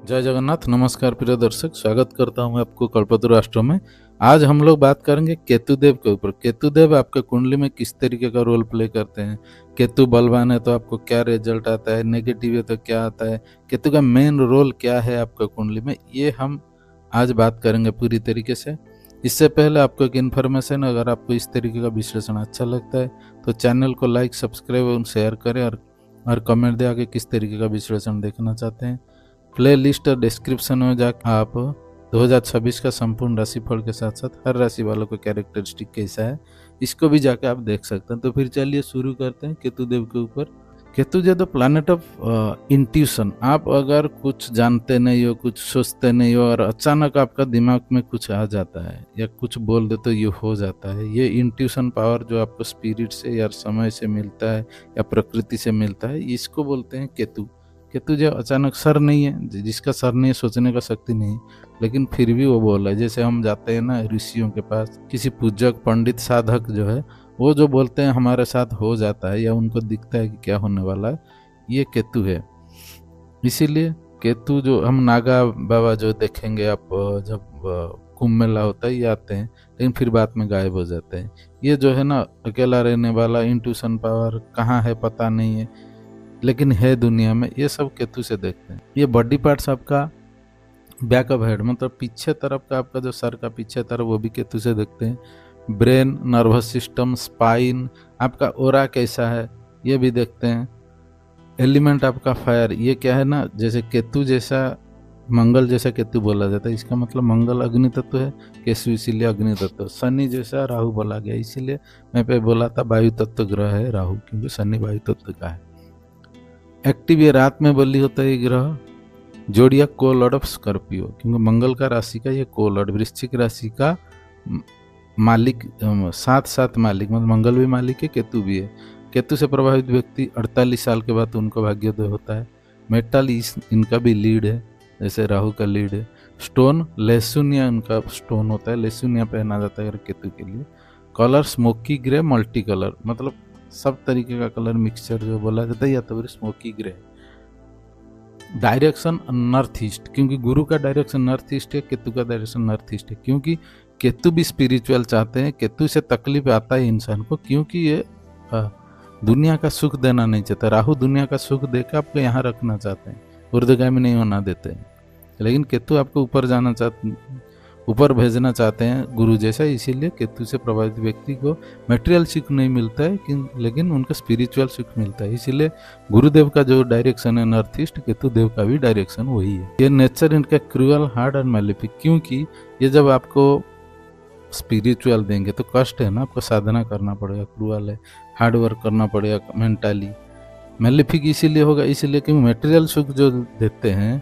जय जगन्नाथ। नमस्कार प्रिय दर्शक, स्वागत करता हूं आपको कल्पतरु राष्ट्र में। आज हम लोग बात करेंगे केतुदेव के ऊपर। केतुदेव आपके कुंडली में किस तरीके का रोल प्ले करते हैं। केतु बलवान है तो आपको क्या रिजल्ट आता है, नेगेटिव है तो क्या आता है, केतु का मेन रोल क्या है आपके कुंडली में, ये हम आज बात करेंगे पूरी तरीके से। इससे पहले आपको एक इन्फॉर्मेशन, अगर आपको इस तरीके का विश्लेषण अच्छा लगता है तो चैनल को लाइक, सब्सक्राइब और शेयर करें और कमेंट दे आगे किस तरीके का विश्लेषण देखना चाहते हैं। प्ले लिस्ट और डिस्क्रिप्शन में जाकर आप 2026 का संपूर्ण राशिफल के साथ साथ हर राशि वालों का कैरेक्टरिस्टिक कैसा है इसको भी जाके आप देख सकते हैं। तो फिर चलिए शुरू करते हैं केतुदेव के ऊपर। केतु जो द प्लैनेट ऑफ इंट्यूशन। आप अगर कुछ जानते नहीं हो, कुछ सोचते नहीं हो और अचानक आपका दिमाग में कुछ आ जाता है या कुछ बोल दे तो ये हो जाता है। ये इंट्यूशन पावर जो आपको स्पिरिट से या समय से मिलता है या प्रकृति से मिलता है, इसको बोलते हैं केतु। केतु जो अचानक सर नहीं है, जिसका सर नहीं है, सोचने का शक्ति नहीं, लेकिन फिर भी वो बोल रहा है। जैसे हम जाते हैं ना ऋषियों के पास, किसी पूजक पंडित साधक जो है वो जो बोलते हैं हमारे साथ हो जाता है या उनको दिखता है कि क्या होने वाला है, ये केतु है। इसीलिए केतु जो हम नागा बाबा जो देखेंगे आप, जब कुंभ मेला होता है ये आते हैं लेकिन फिर बाद में गायब हो जाते हैं। ये जो है ना अकेला रहने वाला इंट्यूशन पावर कहाँ है पता नहीं है, लेकिन है दुनिया में, ये सब केतु से देखते हैं। ये बॉडी पार्ट्स आपका बैक ऑफ हेड, मतलब पीछे तरफ का, आपका जो सर का पीछे तरफ, वो भी केतु से देखते हैं। ब्रेन, नर्वस सिस्टम, स्पाइन, आपका ओरा कैसा है ये भी देखते हैं। एलिमेंट आपका फायर, ये क्या है ना, जैसे केतु जैसा, मंगल जैसा केतु बोला जाता है, इसका मतलब मंगल अग्नि तत्व है, केतु इसीलिए अग्नि तत्व। शनि जैसा राहु बोला गया, इसीलिए मैं पे बोला था वायु तत्व ग्रह है राहु, क्योंकि शनि वायु तत्व का है। एक्टिव ये रात में बली होता है ये ग्रह। जोड़िया को लॉर्ड ऑफ स्कॉर्पियो, क्योंकि मंगल का राशि का ये को लॉर्ड, वृश्चिक राशि का मालिक, साथ साथ मालिक, मतलब मंगल भी मालिक है, केतु भी है। केतु से प्रभावित व्यक्ति 48 साल के बाद उनको भाग्योदय होता है। मेटल इनका भी लीड है, जैसे राहु का लीड है। स्टोन लेसुनिया इनका स्टोन होता है, लेसुनिया पहना जाता है केतु के लिए। Colour smoky grey, multi colour, मतलब सब तरीके का कलर मिक्सचर जो बोला जाता है, या तो फिर smoky grey. Direction north east, क्योंकि गुरु का डायरेक्शन नॉर्थ ईस्ट है, केतु का डायरेक्शन नॉर्थ ईस्ट है, क्योंकि केतु भी स्पिरिचुअल चाहते हैं। केतु से तकलीफ आता है इंसान को, क्योंकि ये दुनिया का सुख देना नहीं चाहता। राहु दुनिया का सुख देकर आपको यहाँ रखना चाहते हैं, ऊर्ध्वगामी नहीं होना देते हैं, लेकिन केतु आपको ऊपर जाना चाहते, ऊपर भेजना चाहते हैं गुरु जैसा। इसीलिए केतु से प्रभावित व्यक्ति को मटेरियल सुख नहीं मिलता है, लेकिन उनको स्पिरिचुअल सुख मिलता है। इसीलिए गुरुदेव का जो डायरेक्शन है नॉर्थ ईस्ट, केतु देव का भी डायरेक्शन वही है। ये नेचर इनका क्रूअल, हार्ड और मैलिफिक, क्योंकि ये जब आपको स्पिरिचुअल देंगे तो कष्ट है ना, आपको साधना करना पड़ेगा। क्रूअल है, हार्ड वर्क करना पड़ेगा मेंटली। मैलिफिक इसीलिए होगा, इसीलिए क्योंकि मटेरियल सुख जो देते हैं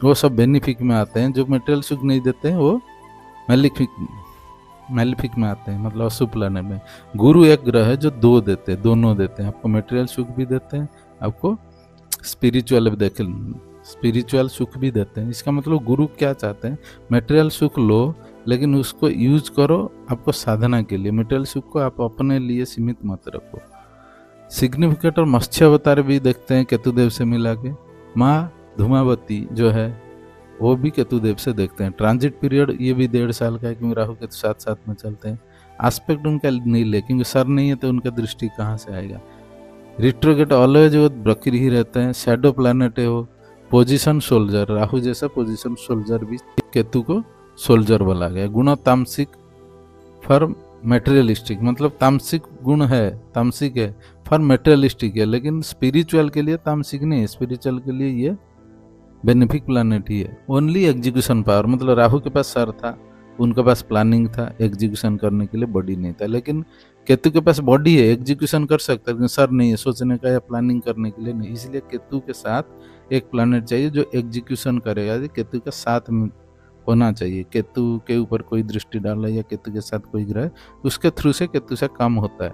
वो सब बेनिफिक में आते हैं, जो मटेरियल सुख नहीं देते हैं वो मैलिफिक में आते हैं, मतलब अशुभ प्लानेट में। गुरु एक ग्रह है जो दोनों देते हैं, आपको मटेरियल सुख भी देते हैं, आपको स्पिरिचुअल सुख भी देते हैं। इसका मतलब गुरु क्या चाहते हैं, मटेरियल सुख लो लेकिन उसको यूज करो आपको साधना के लिए। मटेरियल सुख को आप अपने लिए सीमित मत रखो। सिग्निफिकेंट और मत्स्य अवतार भी देखते हैं केतुदेव से मिला के। माँ धूमावती जो है वो भी केतुदेव से देखते हैं। ट्रांजिट पीरियड ये भी 1.5 साल का है, क्योंकि राहु केतु साथ साथ में चलते हैं। एस्पेक्ट उनका नहीं ले, क्योंकि सर नहीं है तो उनका दृष्टि कहाँ से आएगा। रिट्रोगेट ऑलवेज वो बकरी ही रहते हैं। शैडो प्लैनेट है वो। पोजीशन सोल्जर, राहु जैसा पोजीशन सोल्जर भी केतु को सोल्जर बोला गया। गुण तामसिक फॉर मेटेरियलिस्टिक, मतलब तामसिक गुण है, तामसिक है फॉर मेटेरियलिस्टिक है, लेकिन स्पिरिचुअल के लिए तामसिक नहीं है। स्पिरिचुअल के लिए ये बेनिफिक प्लानेट ही है। ओनली एग्जीक्यूशन पावर, मतलब राहु के पास सर था, उनके पास प्लानिंग था, एग्जीक्यूशन करने के लिए बॉडी नहीं था। लेकिन केतु के पास बॉडी है, एग्जीक्यूशन कर सकता है, लेकिन सर नहीं है सोचने का या प्लानिंग करने के लिए नहीं। इसलिए केतु के साथ एक प्लानेट चाहिए जो एग्जीक्यूशन करेगा। केतु के साथ होना चाहिए। केतु के ऊपर कोई दृष्टि डाला या केतु के साथ कोई ग्रह, उसके थ्रू से केतु से काम होता है।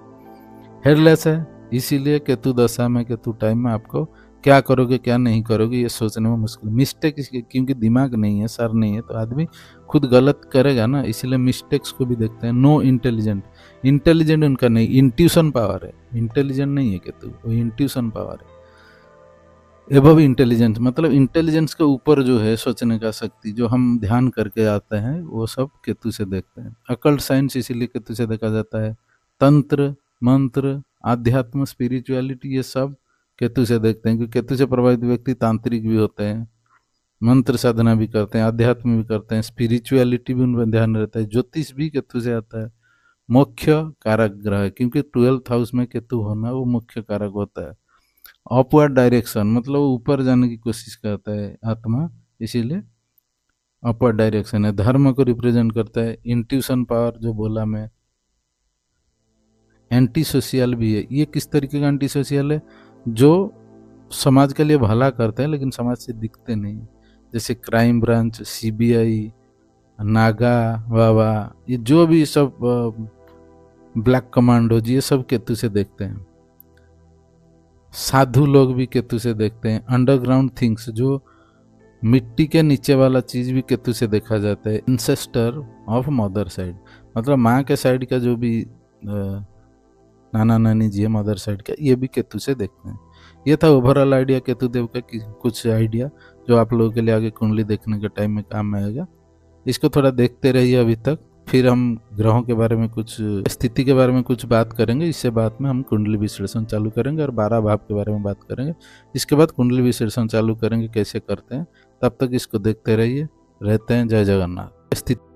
हेडलेस है, इसीलिए केतु दशा में, केतु टाइम में आपको क्या करोगे क्या नहीं करोगे ये सोचने में मुश्किल। मिस्टेक क्योंकि दिमाग नहीं है, सर नहीं है, तो आदमी खुद गलत करेगा ना, इसीलिए मिस्टेक्स को भी देखते हैं। नो इंटेलिजेंट उनका नहीं, इंट्यूशन पावर है, इंटेलिजेंट नहीं है केतु, वो इंट्यूशन पावर है। एबव इंटेलिजेंस मतलब इंटेलिजेंस के ऊपर जो है सोचने का शक्ति, जो हम ध्यान करके आते हैं, वो सब केतु से देखते हैं। अकल्ट साइंस इसीलिए केतु से देखा जाता है। तंत्र, मंत्र, आध्यात्म, स्पिरिचुअलिटी, ये सब केतु से देखते हैं, क्योंकि केतु से प्रभावित व्यक्ति तांत्रिक भी होते हैं, मंत्र साधना भी करते हैं, आध्यात्म भी करते हैं, स्पिरिचुअलिटी भी उनमें ध्यान रहता है। ज्योतिष भी केतु से आता है। मुख्य कारक ग्रह है, क्योंकि 12th हाउस में केतु होना वो मुख्य कारक होता है। अपवर्ड डायरेक्शन मतलब ऊपर जाने की कोशिश करता है आत्मा, इसीलिए अपवर्ड डायरेक्शन है। धर्म को रिप्रेजेंट करता है। इंट्यूशन पावर जो बोला मैं। एंटी सोशियल भी है। ये किस तरीके का एंटी सोशियल है? जो समाज के लिए भला करते हैं लेकिन समाज से दिखते नहीं, जैसे क्राइम ब्रांच, सीबीआई, नागा वावा, ये जो भी सब ब्लैक कमांडो, ये सब केतु से देखते हैं। साधु लोग भी केतु से देखते हैं। अंडरग्राउंड थिंग्स, जो मिट्टी के नीचे वाला चीज भी केतु से देखा जाता है। इंसेस्टर ऑफ मदर साइड मतलब माँ के साइड का जो भी नाना नानी जी है मदर साइड का, ये भी केतु से देखते हैं। ये था ओवरऑल आइडिया केतु देव का, कुछ आइडिया जो आप लोगों के लिए आगे कुंडली देखने के टाइम में काम में आएगा। इसको थोड़ा देखते रहिए अभी तक, फिर हम ग्रहों के बारे में, कुछ स्थिति के बारे में कुछ बात करेंगे। इससे बाद में हम कुंडली विश्लेषण चालू करेंगे और 12 भाव के बारे में बात करेंगे। इसके बाद कुंडली विश्लेषण चालू करेंगे कैसे करते हैं। तब तक इसको देखते रहिए। रहते हैं। जय जगन्नाथ। स्थिति